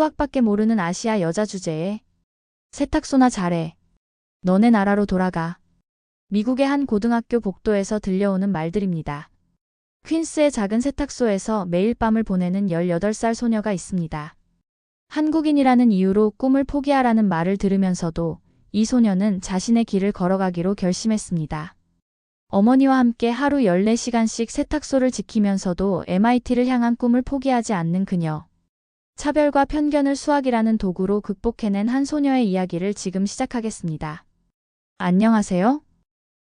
수학밖에 모르는 아시아 여자 주제에 세탁소나 잘해. 너네 나라로 돌아가. 미국의 한 고등학교 복도에서 들려오는 말들입니다. 퀸스의 작은 세탁소에서 매일 밤을 보내는 18살 소녀가 있습니다. 한국인이라는 이유로 꿈을 포기하라는 말을 들으면서도 이 소녀는 자신의 길을 걸어가기로 결심했습니다. 어머니와 함께 하루 14시간씩 세탁소를 지키면서도 MIT를 향한 꿈을 포기하지 않는 그녀. 차별과 편견을 수학이라는 도구로 극복해낸 한 소녀의 이야기를 지금 시작하겠습니다. 안녕하세요.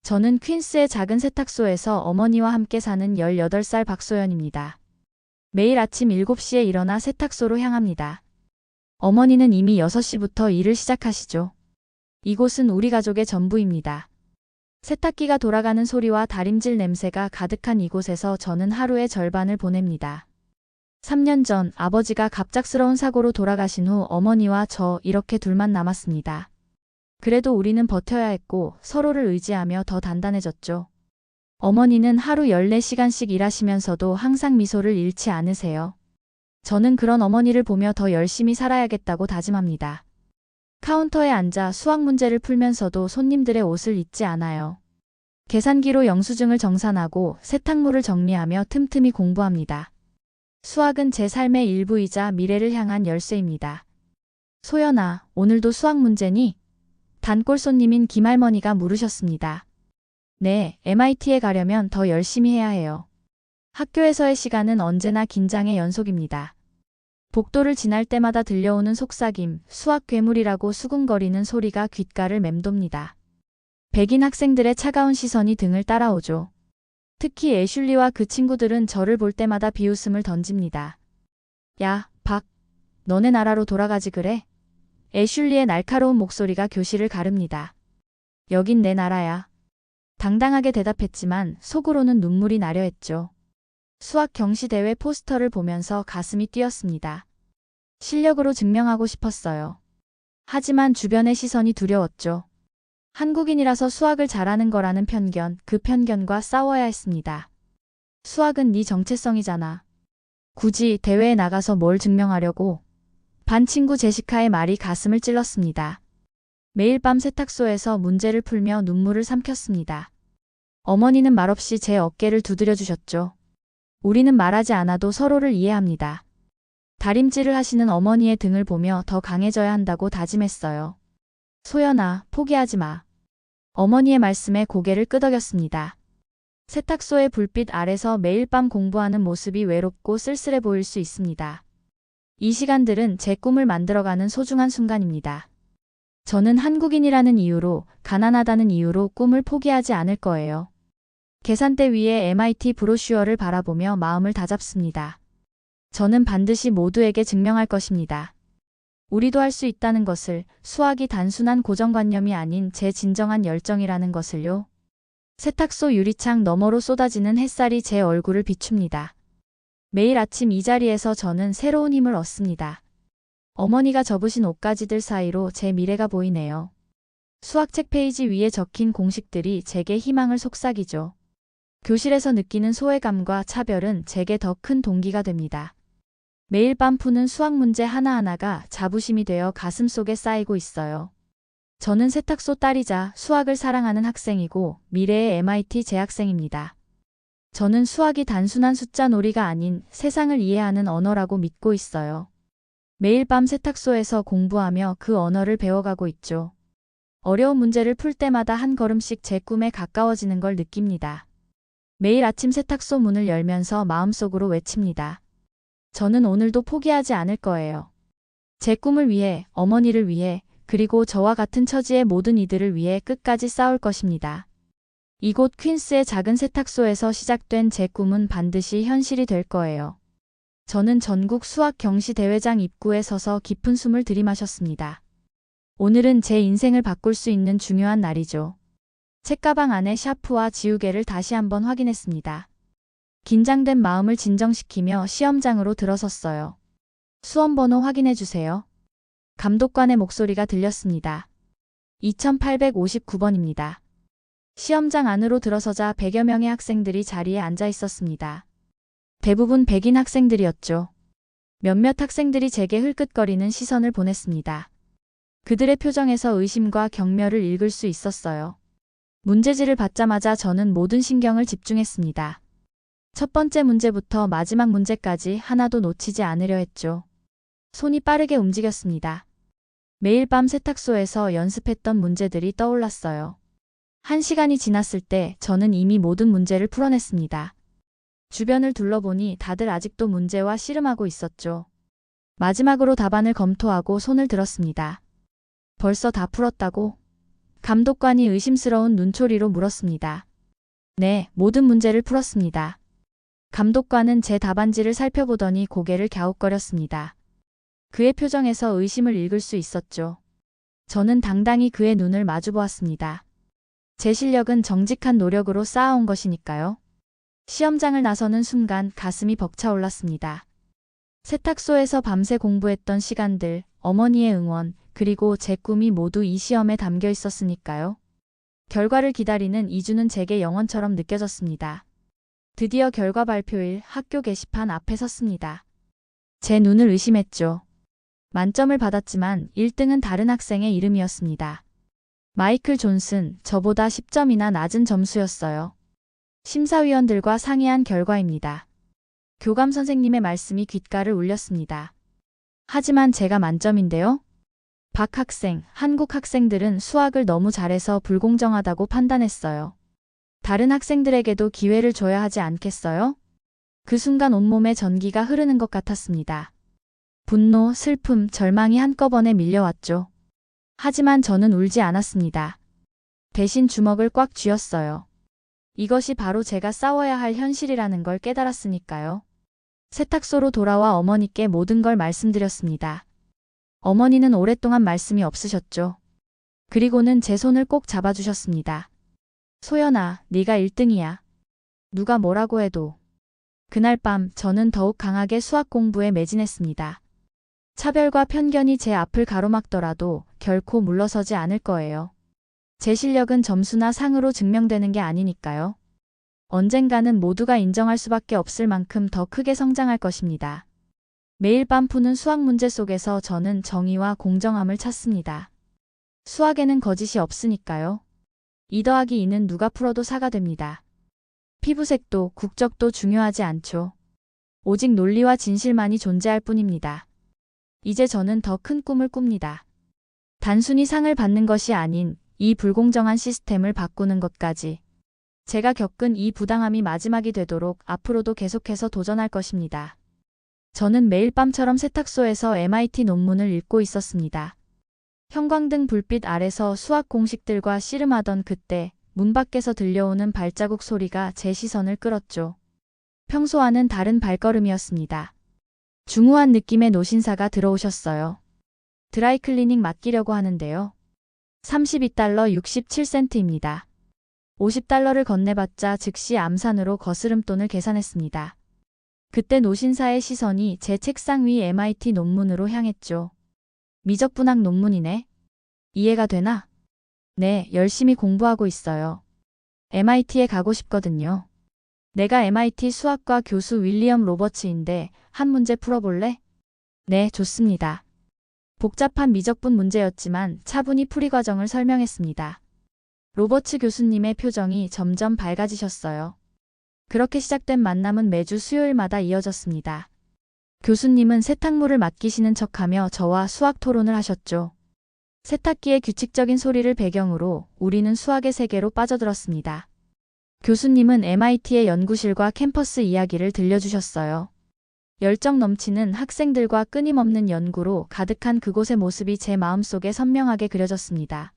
저는 퀸스의 작은 세탁소에서 어머니와 함께 사는 18살 박소연입니다. 매일 아침 7시에 일어나 세탁소로 향합니다. 어머니는 이미 6시부터 일을 시작하시죠. 이곳은 우리 가족의 전부입니다. 세탁기가 돌아가는 소리와 다림질 냄새가 가득한 이곳에서 저는 하루의 절반을 보냅니다. 3년 전 아버지가 갑작스러운 사고로 돌아가신 후 어머니와 저 이렇게 둘만 남았습니다. 그래도 우리는 버텨야 했고 서로를 의지하며 더 단단해졌죠. 어머니는 하루 14시간씩 일하시면서도 항상 미소를 잃지 않으세요. 저는 그런 어머니를 보며 더 열심히 살아야겠다고 다짐합니다. 카운터에 앉아 수학 문제를 풀면서도 손님들의 옷을 잊지 않아요. 계산기로 영수증을 정산하고 세탁물을 정리하며 틈틈이 공부합니다. 수학은 제 삶의 일부이자 미래를 향한 열쇠입니다. 소연아, 오늘도 수학 문제니? 단골 손님인 김할머니가 물으셨습니다. 네, MIT에 가려면 더 열심히 해야 해요. 학교에서의 시간은 언제나 긴장의 연속입니다. 복도를 지날 때마다 들려오는 속삭임, 수학 괴물이라고 수군거리는 소리가 귓가를 맴돕니다. 백인 학생들의 차가운 시선이 등을 따라오죠. 특히 애슐리와 그 친구들은 저를 볼 때마다 비웃음을 던집니다. 야, 박, 너네 나라로 돌아가지 그래? 애슐리의 날카로운 목소리가 교실을 가릅니다. 여긴 내 나라야. 당당하게 대답했지만 속으로는 눈물이 나려 했죠. 수학 경시대회 포스터를 보면서 가슴이 뛰었습니다. 실력으로 증명하고 싶었어요. 하지만 주변의 시선이 두려웠죠. 한국인이라서 수학을 잘하는 거라는 편견, 그 편견과 싸워야 했습니다. 수학은 네 정체성이잖아. 굳이 대회에 나가서 뭘 증명하려고? 반 친구 제시카의 말이 가슴을 찔렀습니다. 매일 밤 세탁소에서 문제를 풀며 눈물을 삼켰습니다. 어머니는 말없이 제 어깨를 두드려 주셨죠. 우리는 말하지 않아도 서로를 이해합니다. 다림질을 하시는 어머니의 등을 보며 더 강해져야 한다고 다짐했어요. 소연아, 포기하지 마. 어머니의 말씀에 고개를 끄덕였습니다. 세탁소의 불빛 아래서 매일 밤 공부하는 모습이 외롭고 쓸쓸해 보일 수 있습니다. 이 시간들은 제 꿈을 만들어가는 소중한 순간입니다. 저는 한국인이라는 이유로, 가난하다는 이유로 꿈을 포기하지 않을 거예요. 계산대 위에 MIT 브로슈어를 바라보며 마음을 다잡습니다. 저는 반드시 모두에게 증명할 것입니다. 우리도 할 수 있다는 것을, 수학이 단순한 고정관념이 아닌 제 진정한 열정이라는 것을요. 세탁소 유리창 너머로 쏟아지는 햇살이 제 얼굴을 비춥니다. 매일 아침 이 자리에서 저는 새로운 힘을 얻습니다. 어머니가 접으신 옷가지들 사이로 제 미래가 보이네요. 수학책 페이지 위에 적힌 공식들이 제게 희망을 속삭이죠. 교실에서 느끼는 소외감과 차별은 제게 더 큰 동기가 됩니다. 매일 밤 푸는 수학 문제 하나하나가 자부심이 되어 가슴속에 쌓이고 있어요. 저는 세탁소 딸이자 수학을 사랑하는 학생이고 미래의 MIT 재학생입니다. 저는 수학이 단순한 숫자 놀이가 아닌 세상을 이해하는 언어라고 믿고 있어요. 매일 밤 세탁소에서 공부하며 그 언어를 배워가고 있죠. 어려운 문제를 풀 때마다 한 걸음씩 제 꿈에 가까워지는 걸 느낍니다. 매일 아침 세탁소 문을 열면서 마음속으로 외칩니다. 저는 오늘도 포기하지 않을 거예요. 제 꿈을 위해, 어머니를 위해, 그리고 저와 같은 처지의 모든 이들을 위해 끝까지 싸울 것입니다. 이곳 퀸스의 작은 세탁소에서 시작된 제 꿈은 반드시 현실이 될 거예요. 저는 전국 수학 경시 대회장 입구에 서서 깊은 숨을 들이마셨습니다. 오늘은 제 인생을 바꿀 수 있는 중요한 날이죠. 책가방 안에 샤프와 지우개를 다시 한번 확인했습니다. 긴장된 마음을 진정시키며 시험장으로 들어섰어요. 수험번호 확인해 주세요. 감독관의 목소리가 들렸습니다. 2859번입니다. 시험장 안으로 들어서자 100여 명의 학생들이 자리에 앉아 있었습니다. 대부분 백인 학생들이었죠. 몇몇 학생들이 제게 흘끗거리는 시선을 보냈습니다. 그들의 표정에서 의심과 경멸을 읽을 수 있었어요. 문제지를 받자마자 저는 모든 신경을 집중했습니다. 첫 번째 문제부터 마지막 문제까지 하나도 놓치지 않으려 했죠. 손이 빠르게 움직였습니다. 매일 밤 세탁소에서 연습했던 문제들이 떠올랐어요. 1시간이 지났을 때 저는 이미 모든 문제를 풀어냈습니다. 주변을 둘러보니 다들 아직도 문제와 씨름하고 있었죠. 마지막으로 답안을 검토하고 손을 들었습니다. 벌써 다 풀었다고? 감독관이 의심스러운 눈초리로 물었습니다. 네, 모든 문제를 풀었습니다. 감독관은 제 답안지를 살펴보더니 고개를 갸웃거렸습니다. 그의 표정에서 의심을 읽을 수 있었죠. 저는 당당히 그의 눈을 마주보았습니다. 제 실력은 정직한 노력으로 쌓아온 것이니까요. 시험장을 나서는 순간 가슴이 벅차올랐습니다. 세탁소에서 밤새 공부했던 시간들, 어머니의 응원, 그리고 제 꿈이 모두 이 시험에 담겨 있었으니까요. 결과를 기다리는 2주는 제게 영원처럼 느껴졌습니다. 드디어 결과 발표일 학교 게시판 앞에 섰습니다. 제 눈을 의심했죠. 만점을 받았지만 1등은 다른 학생의 이름이었습니다. 마이클 존슨, 저보다 10점이나 낮은 점수였어요. 심사위원들과 상의한 결과입니다. 교감 선생님의 말씀이 귓가를 울렸습니다. 하지만 제가 만점인데요? 박 학생, 한국 학생들은 수학을 너무 잘해서 불공정하다고 판단했어요. 다른 학생들에게도 기회를 줘야 하지 않겠어요? 그 순간 온몸에 전기가 흐르는 것 같았습니다. 분노, 슬픔, 절망이 한꺼번에 밀려왔죠. 하지만 저는 울지 않았습니다. 대신 주먹을 꽉 쥐었어요. 이것이 바로 제가 싸워야 할 현실이라는 걸 깨달았으니까요. 세탁소로 돌아와 어머니께 모든 걸 말씀드렸습니다. 어머니는 오랫동안 말씀이 없으셨죠. 그리고는 제 손을 꼭 잡아주셨습니다. 소연아, 네가 1등이야. 누가 뭐라고 해도. 그날 밤 저는 더욱 강하게 수학 공부에 매진했습니다. 차별과 편견이 제 앞을 가로막더라도 결코 물러서지 않을 거예요. 제 실력은 점수나 상으로 증명되는 게 아니니까요. 언젠가는 모두가 인정할 수밖에 없을 만큼 더 크게 성장할 것입니다. 매일 밤 푸는 수학 문제 속에서 저는 정의와 공정함을 찾습니다. 수학에는 거짓이 없으니까요. 2 더하기 2는 누가 풀어도 4가 됩니다. 피부색도 국적도 중요하지 않죠. 오직 논리와 진실만이 존재할 뿐입니다. 이제 저는 더 큰 꿈을 꿉니다. 단순히 상을 받는 것이 아닌 이 불공정한 시스템을 바꾸는 것까지. 제가 겪은 이 부당함이 마지막이 되도록 앞으로도 계속해서 도전할 것입니다. 저는 매일 밤처럼 세탁소에서 MIT 논문을 읽고 있었습니다. 형광등 불빛 아래서 수학 공식들과 씨름하던 그때 문 밖에서 들려오는 발자국 소리가 제 시선을 끌었죠. 평소와는 다른 발걸음이었습니다. 중후한 느낌의 노신사가 들어오셨어요. 드라이클리닝 맡기려고 하는데요. $32 67센트입니다. $50를 건네봤자 즉시 암산으로 거스름돈을 계산했습니다. 그때 노신사의 시선이 제 책상 위 MIT 논문으로 향했죠. 미적분학 논문이네. 이해가 되나? 네, 열심히 공부하고 있어요. MIT에 가고 싶거든요. 내가 MIT 수학과 교수 윌리엄 로버츠인데 한 문제 풀어볼래? 네, 좋습니다. 복잡한 미적분 문제였지만 차분히 풀이 과정을 설명했습니다. 로버츠 교수님의 표정이 점점 밝아지셨어요. 그렇게 시작된 만남은 매주 수요일마다 이어졌습니다. 교수님은 세탁물을 맡기시는 척하며 저와 수학 토론을 하셨죠. 세탁기의 규칙적인 소리를 배경으로 우리는 수학의 세계로 빠져들었습니다. 교수님은 MIT의 연구실과 캠퍼스 이야기를 들려주셨어요. 열정 넘치는 학생들과 끊임없는 연구로 가득한 그곳의 모습이 제 마음속에 선명하게 그려졌습니다.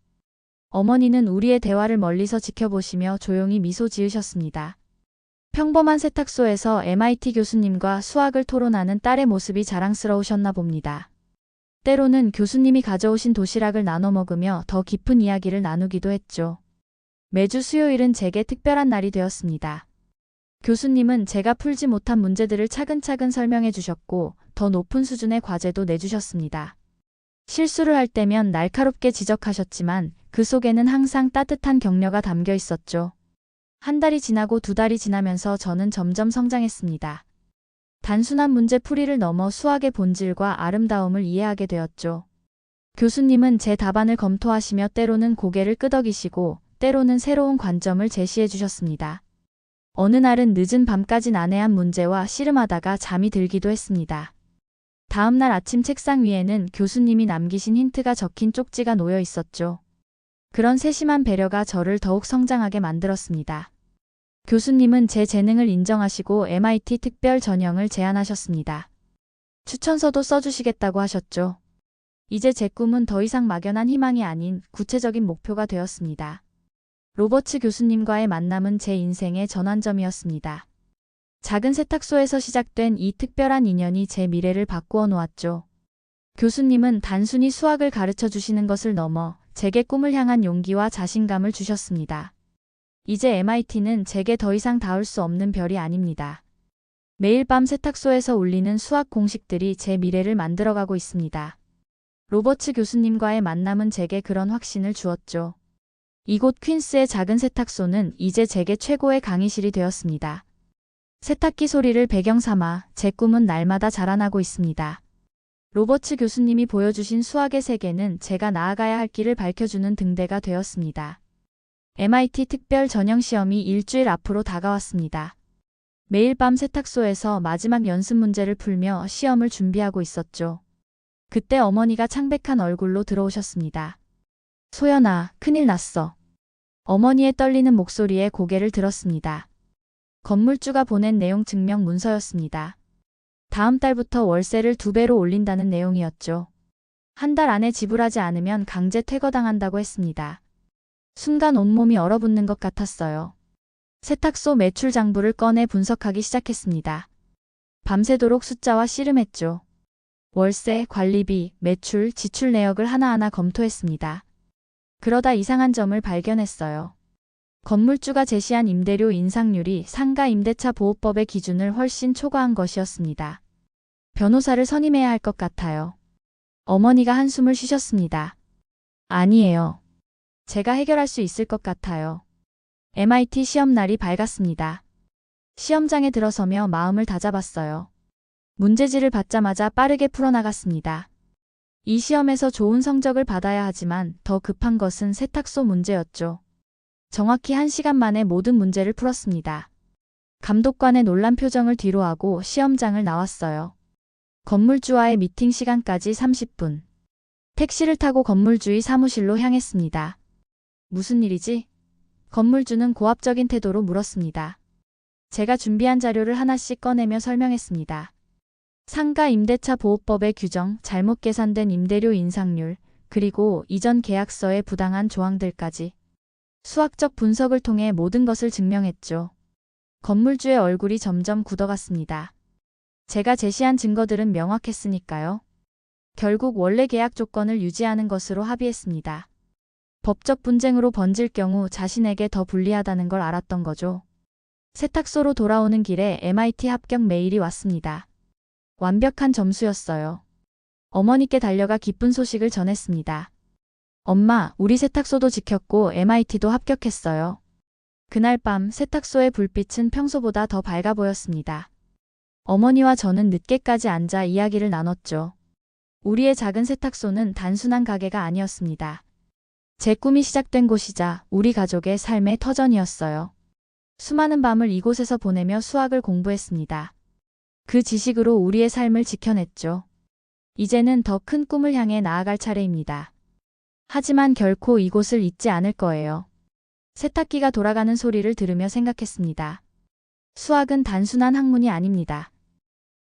어머니는 우리의 대화를 멀리서 지켜보시며 조용히 미소 지으셨습니다. 평범한 세탁소에서 MIT 교수님과 수학을 토론하는 딸의 모습이 자랑스러우셨나 봅니다. 때로는 교수님이 가져오신 도시락을 나눠 먹으며 더 깊은 이야기를 나누기도 했죠. 매주 수요일은 제게 특별한 날이 되었습니다. 교수님은 제가 풀지 못한 문제들을 차근차근 설명해 주셨고 더 높은 수준의 과제도 내주셨습니다. 실수를 할 때면 날카롭게 지적하셨지만 그 속에는 항상 따뜻한 격려가 담겨 있었죠. 한 달이 지나고 2달이 지나면서 저는 점점 성장했습니다. 단순한 문제 풀이를 넘어 수학의 본질과 아름다움을 이해하게 되었죠. 교수님은 제 답안을 검토하시며 때로는 고개를 끄덕이시고 때로는 새로운 관점을 제시해 주셨습니다. 어느 날은 늦은 밤까지 난해한 문제와 씨름하다가 잠이 들기도 했습니다. 다음 날 아침 책상 위에는 교수님이 남기신 힌트가 적힌 쪽지가 놓여 있었죠. 그런 세심한 배려가 저를 더욱 성장하게 만들었습니다. 교수님은 제 재능을 인정하시고 MIT 특별 전형을 제안하셨습니다. 추천서도 써주시겠다고 하셨죠. 이제 제 꿈은 더 이상 막연한 희망이 아닌 구체적인 목표가 되었습니다. 로버츠 교수님과의 만남은 제 인생의 전환점이었습니다. 작은 세탁소에서 시작된 이 특별한 인연이 제 미래를 바꾸어 놓았죠. 교수님은 단순히 수학을 가르쳐 주시는 것을 넘어 제게 꿈을 향한 용기와 자신감을 주셨습니다. 이제 MIT는 제게 더 이상 닿을 수 없는 별이 아닙니다. 매일 밤 세탁소에서 울리는 수학 공식들이 제 미래를 만들어가고 있습니다. 로버츠 교수님과의 만남은 제게 그런 확신을 주었죠. 이곳 퀸스의 작은 세탁소는 이제 제게 최고의 강의실이 되었습니다. 세탁기 소리를 배경 삼아 제 꿈은 날마다 자라나고 있습니다. 로버츠 교수님이 보여주신 수학의 세계는 제가 나아가야 할 길을 밝혀주는 등대가 되었습니다. MIT 특별 전형 시험이 일주일 앞으로 다가왔습니다. 매일 밤 세탁소에서 마지막 연습 문제를 풀며 시험을 준비하고 있었죠. 그때 어머니가 창백한 얼굴로 들어오셨습니다. 소연아, 큰일 났어. 어머니의 떨리는 목소리에 고개를 들었습니다. 건물주가 보낸 내용 증명 문서였습니다. 다음 달부터 월세를 2배로 올린다는 내용이었죠. 한 달 안에 지불하지 않으면 강제 퇴거당한다고 했습니다. 순간 온몸이 얼어붙는 것 같았어요. 세탁소 매출 장부를 꺼내 분석하기 시작했습니다. 밤새도록 숫자와 씨름했죠. 월세, 관리비, 매출, 지출 내역을 하나하나 검토했습니다. 그러다 이상한 점을 발견했어요. 건물주가 제시한 임대료 인상률이 상가 임대차 보호법의 기준을 훨씬 초과한 것이었습니다. 변호사를 선임해야 할 것 같아요. 어머니가 한숨을 쉬셨습니다. 아니에요. 제가 해결할 수 있을 것 같아요. MIT 시험날이 밝았습니다. 시험장에 들어서며 마음을 다잡았어요. 문제지를 받자마자 빠르게 풀어나갔습니다. 이 시험에서 좋은 성적을 받아야 하지만 더 급한 것은 세탁소 문제였죠. 정확히 1시간 만에 모든 문제를 풀었습니다. 감독관의 놀란 표정을 뒤로하고 시험장을 나왔어요. 건물주와의 미팅 시간까지 30분. 택시를 타고 건물주의 사무실로 향했습니다. 무슨 일이지? 건물주는 고압적인 태도로 물었습니다. 제가 준비한 자료를 하나씩 꺼내며 설명했습니다. 상가 임대차 보호법의 규정, 잘못 계산된 임대료 인상률, 그리고 이전 계약서의 부당한 조항들까지. 수학적 분석을 통해 모든 것을 증명했죠. 건물주의 얼굴이 점점 굳어갔습니다. 제가 제시한 증거들은 명확했으니까요. 결국 원래 계약 조건을 유지하는 것으로 합의했습니다. 법적 분쟁으로 번질 경우 자신에게 더 불리하다는 걸 알았던 거죠. 세탁소로 돌아오는 길에 MIT 합격 메일이 왔습니다. 완벽한 점수였어요. 어머니께 달려가 기쁜 소식을 전했습니다. 엄마, 우리 세탁소도 지켰고 MIT도 합격했어요. 그날 밤 세탁소의 불빛은 평소보다 더 밝아 보였습니다. 어머니와 저는 늦게까지 앉아 이야기를 나눴죠. 우리의 작은 세탁소는 단순한 가게가 아니었습니다. 제 꿈이 시작된 곳이자 우리 가족의 삶의 터전이었어요. 수많은 밤을 이곳에서 보내며 수학을 공부했습니다. 그 지식으로 우리의 삶을 지켜냈죠. 이제는 더 큰 꿈을 향해 나아갈 차례입니다. 하지만 결코 이곳을 잊지 않을 거예요. 세탁기가 돌아가는 소리를 들으며 생각했습니다. 수학은 단순한 학문이 아닙니다.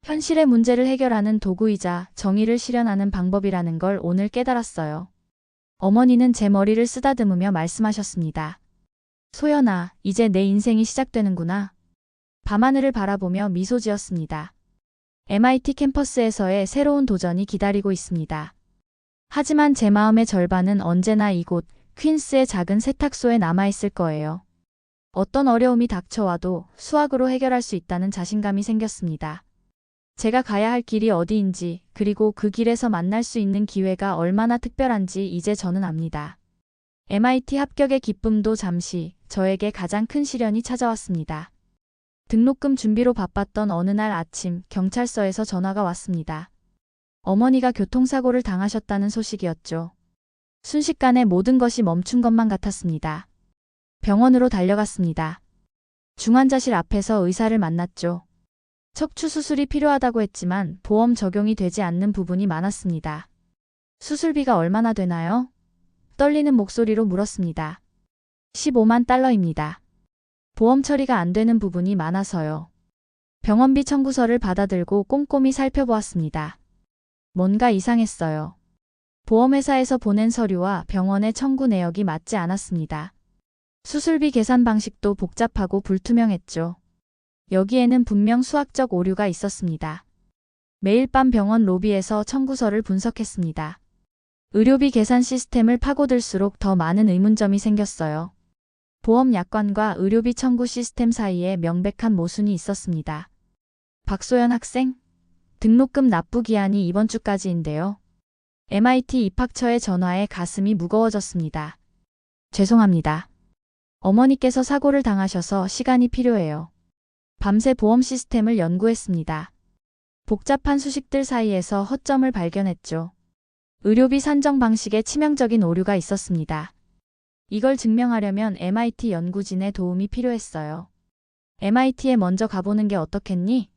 현실의 문제를 해결하는 도구이자 정의를 실현하는 방법이라는 걸 오늘 깨달았어요. 어머니는 제 머리를 쓰다듬으며 말씀하셨습니다. 소연아, 이제 내 인생이 시작되는구나. 밤하늘을 바라보며 미소 지었습니다. MIT 캠퍼스에서의 새로운 도전이 기다리고 있습니다. 하지만 제 마음의 절반은 언제나 이곳 퀸스의 작은 세탁소에 남아있을 거예요. 어떤 어려움이 닥쳐와도 수학으로 해결할 수 있다는 자신감이 생겼습니다. 제가 가야 할 길이 어디인지, 그리고 그 길에서 만날 수 있는 기회가 얼마나 특별한지 이제 저는 압니다. MIT 합격의 기쁨도 잠시 저에게 가장 큰 시련이 찾아왔습니다. 등록금 준비로 바빴던 어느 날 아침 경찰서에서 전화가 왔습니다. 어머니가 교통사고를 당하셨다는 소식이었죠. 순식간에 모든 것이 멈춘 것만 같았습니다. 병원으로 달려갔습니다. 중환자실 앞에서 의사를 만났죠. 척추 수술이 필요하다고 했지만 보험 적용이 되지 않는 부분이 많았습니다. 수술비가 얼마나 되나요? 떨리는 목소리로 물었습니다. 15만 달러입니다. 보험 처리가 안 되는 부분이 많아서요. 병원비 청구서를 받아들고 꼼꼼히 살펴보았습니다. 뭔가 이상했어요. 보험회사에서 보낸 서류와 병원의 청구 내역이 맞지 않았습니다. 수술비 계산 방식도 복잡하고 불투명했죠. 여기에는 분명 수학적 오류가 있었습니다. 매일 밤 병원 로비에서 청구서를 분석했습니다. 의료비 계산 시스템을 파고들수록 더 많은 의문점이 생겼어요. 보험 약관과 의료비 청구 시스템 사이에 명백한 모순이 있었습니다. 박소연 학생, 등록금 납부 기한이 이번 주까지인데요. MIT 입학처의 전화에 가슴이 무거워졌습니다. 죄송합니다. 어머니께서 사고를 당하셔서 시간이 필요해요. 밤새 보험 시스템을 연구했습니다. 복잡한 수식들 사이에서 허점을 발견했죠. 의료비 산정 방식에 치명적인 오류가 있었습니다. 이걸 증명하려면 MIT 연구진의 도움이 필요했어요. MIT에 먼저 가보는 게 어떻겠니?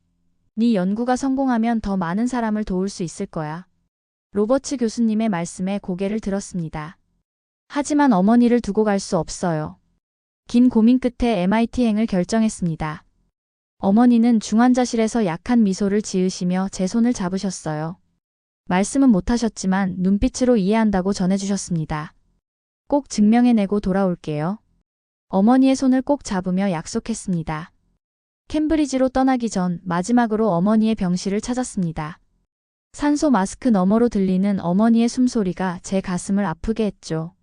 네 연구가 성공하면 더 많은 사람을 도울 수 있을 거야. 로버츠 교수님의 말씀에 고개를 들었습니다. 하지만 어머니를 두고 갈 수 없어요. 긴 고민 끝에 MIT행을 결정했습니다. 어머니는 중환자실에서 약한 미소를 지으시며 제 손을 잡으셨어요. 말씀은 못하셨지만 눈빛으로 이해한다고 전해주셨습니다. 꼭 증명해내고 돌아올게요. 어머니의 손을 꼭 잡으며 약속했습니다. 캠브리지로 떠나기 전 마지막으로 어머니의 병실을 찾았습니다. 산소 마스크 너머로 들리는 어머니의 숨소리가 제 가슴을 아프게 했죠.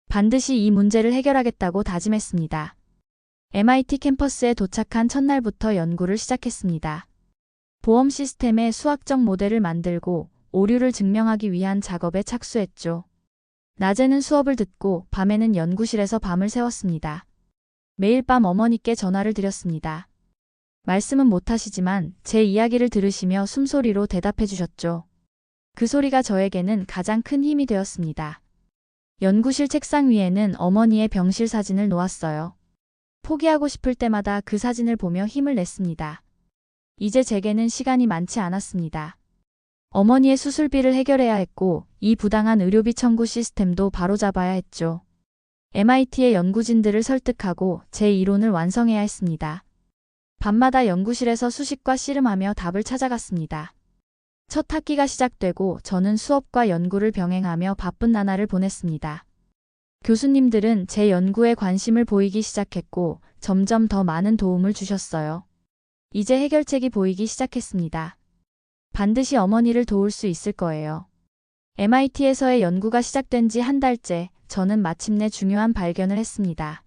반드시 이 문제를 해결하겠다고 다짐했습니다. MIT 캠퍼스에 도착한 첫날부터 연구를 시작했습니다. 보험 시스템의 수학적 모델을 만들고 오류를 증명하기 위한 작업에 착수했죠. 낮에는 수업을 듣고 밤에는 연구실에서 밤을 새웠습니다. 매일 밤 어머니께 전화를 드렸습니다. 말씀은 못하시지만 제 이야기를 들으시며 숨소리로 대답해 주셨죠. 그 소리가 저에게는 가장 큰 힘이 되었습니다. 연구실 책상 위에는 어머니의 병실 사진을 놓았어요. 포기하고 싶을 때마다 그 사진을 보며 힘을 냈습니다. 이제 제게는 시간이 많지 않았습니다. 어머니의 수술비를 해결해야 했고 이 부당한 의료비 청구 시스템도 바로잡아야 했죠. MIT의 연구진들을 설득하고 제 이론을 완성해야 했습니다. 밤마다 연구실에서 수식과 씨름하며 답을 찾아갔습니다. 첫 학기가 시작되고 저는 수업과 연구를 병행하며 바쁜 나날을 보냈습니다. 교수님들은 제 연구에 관심을 보이기 시작했고 점점 더 많은 도움을 주셨어요. 이제 해결책이 보이기 시작했습니다. 반드시 어머니를 도울 수 있을 거예요. MIT에서의 연구가 시작된 지 한 달째 저는 마침내 중요한 발견을 했습니다.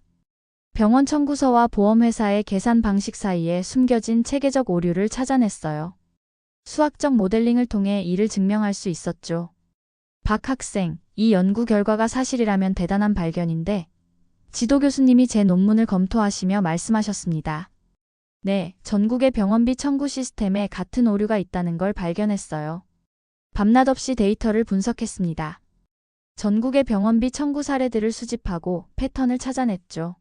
병원 청구서와 보험회사의 계산 방식 사이에 숨겨진 체계적 오류를 찾아냈어요. 수학적 모델링을 통해 이를 증명할 수 있었죠. 박 학생, 이 연구 결과가 사실이라면 대단한 발견인데 지도 교수님이 제 논문을 검토하시며 말씀하셨습니다. 네, 전국의 병원비 청구 시스템에 같은 오류가 있다는 걸 발견했어요. 밤낮 없이 데이터를 분석했습니다. 전국의 병원비 청구 사례들을 수집하고 패턴을 찾아냈죠.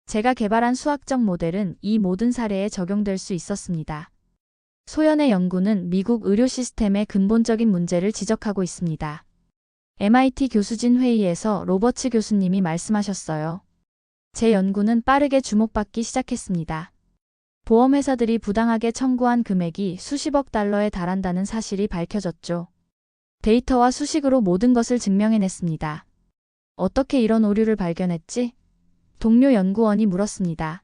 제가 개발한 수학적 모델은 이 모든 사례에 적용될 수 있었습니다. 소연의 연구는 미국 의료 시스템의 근본적인 문제를 지적하고 있습니다. MIT 교수진 회의에서 로버츠 교수님이 말씀하셨어요. 제 연구는 빠르게 주목받기 시작했습니다. 보험회사들이 부당하게 청구한 금액이 수십억 달러에 달한다는 사실이 밝혀졌죠. 데이터와 수식으로 모든 것을 증명해냈습니다. 어떻게 이런 오류를 발견했지? 동료 연구원이 물었습니다.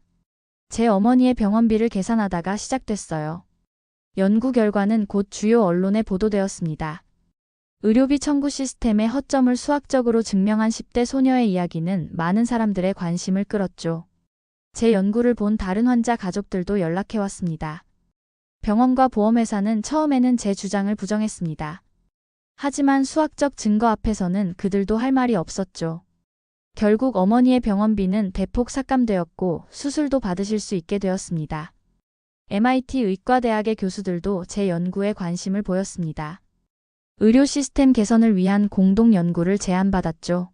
제 어머니의 병원비를 계산하다가 시작됐어요. 연구 결과는 곧 주요 언론에 보도되었습니다. 의료비 청구 시스템의 허점을 수학적으로 증명한 10대 소녀의 이야기는 많은 사람들의 관심을 끌었죠. 제 연구를 본 다른 환자 가족들도 연락해왔습니다. 병원과 보험회사는 처음에는 제 주장을 부정했습니다. 하지만 수학적 증거 앞에서는 그들도 할 말이 없었죠. 결국 어머니의 병원비는 대폭 삭감되었고 수술도 받으실 수 있게 되었습니다. MIT 의과대학의 교수들도 제 연구에 관심을 보였습니다. 의료 시스템 개선을 위한 공동 연구를 제안받았죠.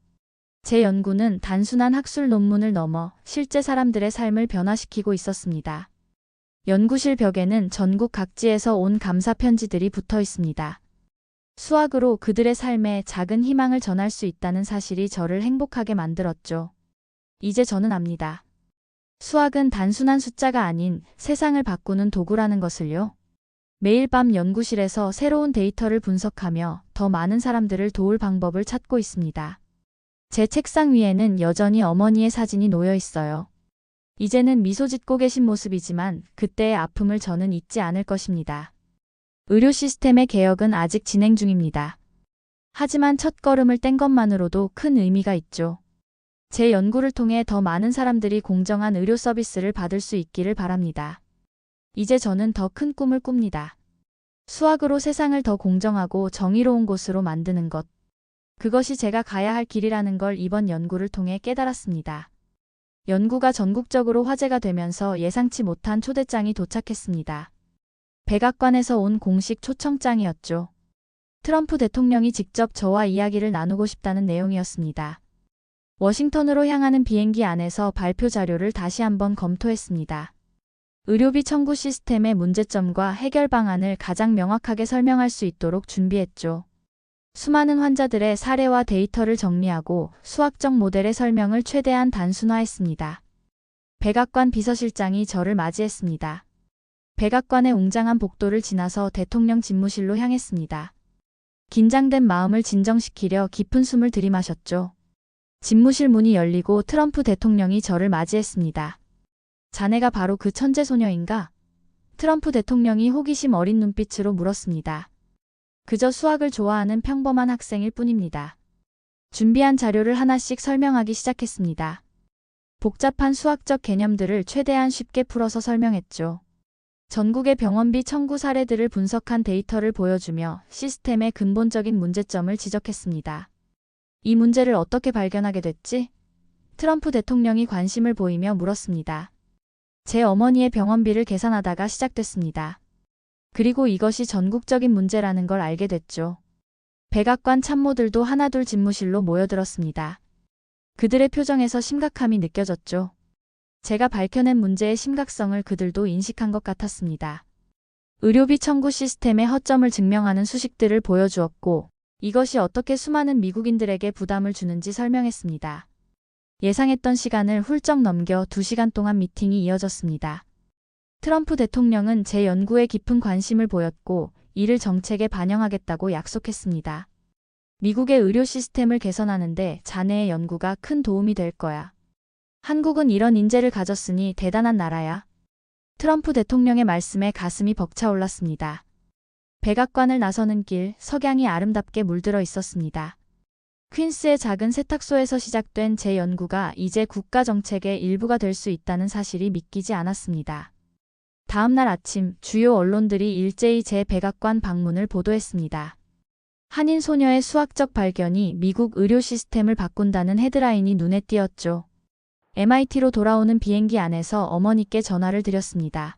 제 연구는 단순한 학술 논문을 넘어 실제 사람들의 삶을 변화시키고 있었습니다. 연구실 벽에는 전국 각지에서 온 감사 편지들이 붙어 있습니다. 수학으로 그들의 삶에 작은 희망을 전할 수 있다는 사실이 저를 행복하게 만들었죠. 이제 저는 압니다. 수학은 단순한 숫자가 아닌 세상을 바꾸는 도구라는 것을요. 매일 밤 연구실에서 새로운 데이터를 분석하며 더 많은 사람들을 도울 방법을 찾고 있습니다. 제 책상 위에는 여전히 어머니의 사진이 놓여 있어요. 이제는 미소 짓고 계신 모습이지만 그때의 아픔을 저는 잊지 않을 것입니다. 의료 시스템의 개혁은 아직 진행 중입니다. 하지만 첫 걸음을 뗀 것만으로도 큰 의미가 있죠. 제 연구를 통해 더 많은 사람들이 공정한 의료 서비스를 받을 수 있기를 바랍니다. 이제 저는 더 큰 꿈을 꿉니다. 수학으로 세상을 더 공정하고 정의로운 곳으로 만드는 것. 그것이 제가 가야 할 길이라는 걸 이번 연구를 통해 깨달았습니다. 연구가 전국적으로 화제가 되면서 예상치 못한 초대장이 도착했습니다. 백악관에서 온 공식 초청장이었죠. 트럼프 대통령이 직접 저와 이야기를 나누고 싶다는 내용이었습니다. 워싱턴으로 향하는 비행기 안에서 발표 자료를 다시 한번 검토했습니다. 의료비 청구 시스템의 문제점과 해결 방안을 가장 명확하게 설명할 수 있도록 준비했죠. 수많은 환자들의 사례와 데이터를 정리하고 수학적 모델의 설명을 최대한 단순화했습니다. 백악관 비서실장이 저를 맞이했습니다. 백악관의 웅장한 복도를 지나서 대통령 집무실로 향했습니다. 긴장된 마음을 진정시키려 깊은 숨을 들이마셨죠. 집무실 문이 열리고 트럼프 대통령이 저를 맞이했습니다. 자네가 바로 그 천재 소녀인가? 트럼프 대통령이 호기심 어린 눈빛으로 물었습니다. 그저 수학을 좋아하는 평범한 학생일 뿐입니다. 준비한 자료를 하나씩 설명하기 시작했습니다. 복잡한 수학적 개념들을 최대한 쉽게 풀어서 설명했죠. 전국의 병원비 청구 사례들을 분석한 데이터를 보여주며 시스템의 근본적인 문제점을 지적했습니다. 이 문제를 어떻게 발견하게 됐지? 트럼프 대통령이 관심을 보이며 물었습니다. 제 어머니의 병원비를 계산하다가 시작됐습니다. 그리고 이것이 전국적인 문제라는 걸 알게 됐죠. 백악관 참모들도 하나둘 집무실로 모여들었습니다. 그들의 표정에서 심각함이 느껴졌죠. 제가 밝혀낸 문제의 심각성을 그들도 인식한 것 같았습니다. 의료비 청구 시스템의 허점을 증명하는 수식들을 보여주었고 이것이 어떻게 수많은 미국인들에게 부담을 주는지 설명했습니다. 예상했던 시간을 훌쩍 넘겨 2시간 동안 미팅이 이어졌습니다. 트럼프 대통령은 제 연구에 깊은 관심을 보였고 이를 정책에 반영하겠다고 약속했습니다. 미국의 의료 시스템을 개선하는데 자네의 연구가 큰 도움이 될 거야. 한국은 이런 인재를 가졌으니 대단한 나라야. 트럼프 대통령의 말씀에 가슴이 벅차올랐습니다. 백악관을 나서는 길, 석양이 아름답게 물들어 있었습니다. 퀸스의 작은 세탁소에서 시작된 제 연구가 이제 국가 정책의 일부가 될 수 있다는 사실이 믿기지 않았습니다. 다음 날 아침 주요 언론들이 일제히 제 백악관 방문을 보도했습니다. 한인 소녀의 수학적 발견이 미국 의료 시스템을 바꾼다는 헤드라인이 눈에 띄었죠. MIT로 돌아오는 비행기 안에서 어머니께 전화를 드렸습니다.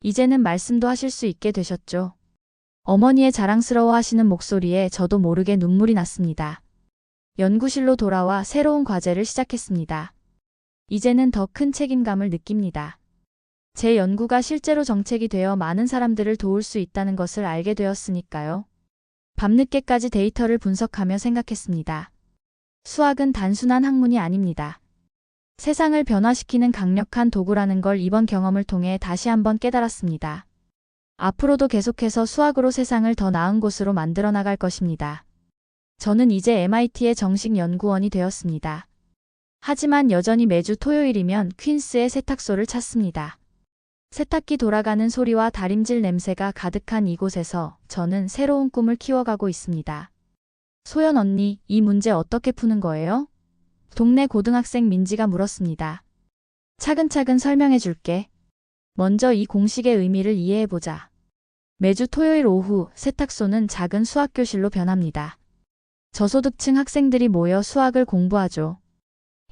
이제는 말씀도 하실 수 있게 되셨죠. 어머니의 자랑스러워하시는 목소리에 저도 모르게 눈물이 났습니다. 연구실로 돌아와 새로운 과제를 시작했습니다. 이제는 더 큰 책임감을 느낍니다. 제 연구가 실제로 정책이 되어 많은 사람들을 도울 수 있다는 것을 알게 되었으니까요. 밤늦게까지 데이터를 분석하며 생각했습니다. 수학은 단순한 학문이 아닙니다. 세상을 변화시키는 강력한 도구라는 걸 이번 경험을 통해 다시 한번 깨달았습니다. 앞으로도 계속해서 수학으로 세상을 더 나은 곳으로 만들어 나갈 것입니다. 저는 이제 MIT의 정식 연구원이 되었습니다. 하지만 여전히 매주 토요일이면 퀸스의 세탁소를 찾습니다. 세탁기 돌아가는 소리와 다림질 냄새가 가득한 이곳에서 저는 새로운 꿈을 키워가고 있습니다. 소연 언니, 이 문제 어떻게 푸는 거예요? 동네 고등학생 민지가 물었습니다. 차근차근 설명해 줄게. 먼저 이 공식의 의미를 이해해보자. 매주 토요일 오후 세탁소는 작은 수학교실로 변합니다. 저소득층 학생들이 모여 수학을 공부하죠.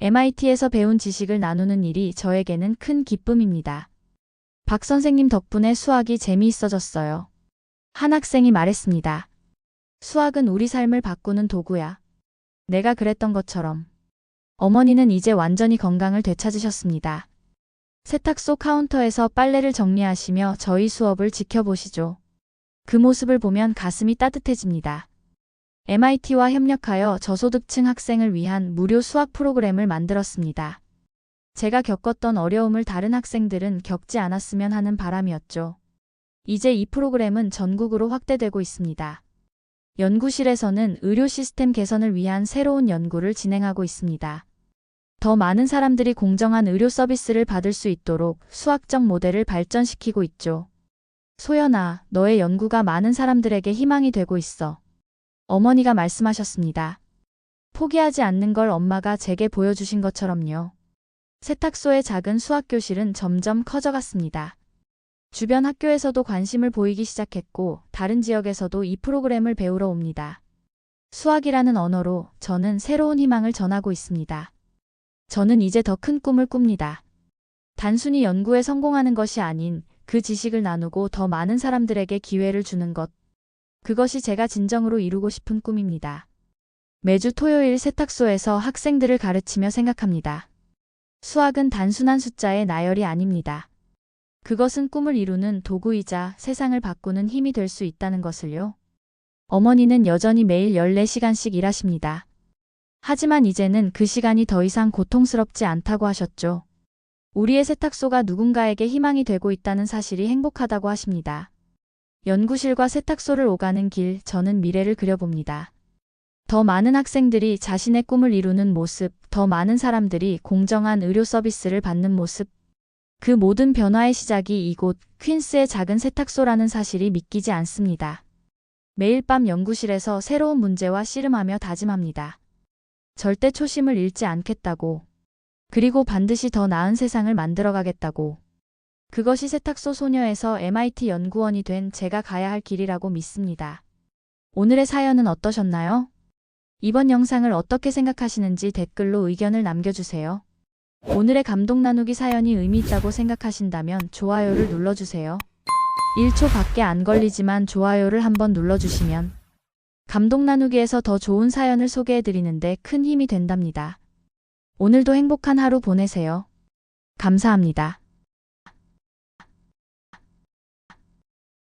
MIT에서 배운 지식을 나누는 일이 저에게는 큰 기쁨입니다. 박 선생님 덕분에 수학이 재미있어졌어요. 한 학생이 말했습니다. 수학은 우리 삶을 바꾸는 도구야. 내가 그랬던 것처럼. 어머니는 이제 완전히 건강을 되찾으셨습니다. 세탁소 카운터에서 빨래를 정리하시며 저희 수업을 지켜보시죠. 그 모습을 보면 가슴이 따뜻해집니다. MIT와 협력하여 저소득층 학생을 위한 무료 수학 프로그램을 만들었습니다. 제가 겪었던 어려움을 다른 학생들은 겪지 않았으면 하는 바람이었죠. 이제 이 프로그램은 전국으로 확대되고 있습니다. 연구실에서는 의료 시스템 개선을 위한 새로운 연구를 진행하고 있습니다. 더 많은 사람들이 공정한 의료 서비스를 받을 수 있도록 수학적 모델을 발전시키고 있죠. 소연아, 너의 연구가 많은 사람들에게 희망이 되고 있어. 어머니가 말씀하셨습니다. 포기하지 않는 걸 엄마가 제게 보여주신 것처럼요. 세탁소의 작은 수학교실은 점점 커져갔습니다. 주변 학교에서도 관심을 보이기 시작했고 다른 지역에서도 이 프로그램을 배우러 옵니다. 수학이라는 언어로 저는 새로운 희망을 전하고 있습니다. 저는 이제 더 큰 꿈을 꿉니다. 단순히 연구에 성공하는 것이 아닌 그 지식을 나누고 더 많은 사람들에게 기회를 주는 것. 그것이 제가 진정으로 이루고 싶은 꿈입니다. 매주 토요일 세탁소에서 학생들을 가르치며 생각합니다. 수학은 단순한 숫자의 나열이 아닙니다. 그것은 꿈을 이루는 도구이자 세상을 바꾸는 힘이 될 수 있다는 것을요. 어머니는 여전히 매일 14시간씩 일하십니다. 하지만 이제는 그 시간이 더 이상 고통스럽지 않다고 하셨죠. 우리의 세탁소가 누군가에게 희망이 되고 있다는 사실이 행복하다고 하십니다. 연구실과 세탁소를 오가는 길, 저는 미래를 그려봅니다. 더 많은 학생들이 자신의 꿈을 이루는 모습, 더 많은 사람들이 공정한 의료 서비스를 받는 모습. 그 모든 변화의 시작이 이곳 퀸스의 작은 세탁소라는 사실이 믿기지 않습니다. 매일 밤 연구실에서 새로운 문제와 씨름하며 다짐합니다. 절대 초심을 잃지 않겠다고. 그리고 반드시 더 나은 세상을 만들어가겠다고. 그것이 세탁소 소녀에서 MIT 연구원이 된 제가 가야 할 길이라고 믿습니다. 오늘의 사연은 어떠셨나요? 이번 영상을 어떻게 생각하시는지 댓글로 의견을 남겨주세요. 오늘의 감동 나누기 사연이 의미 있다고 생각하신다면 좋아요를 눌러주세요. 1초 밖에 안 걸리지만 좋아요를 한번 눌러주시면 감동 나누기에서 더 좋은 사연을 소개해드리는데 큰 힘이 된답니다. 오늘도 행복한 하루 보내세요. 감사합니다.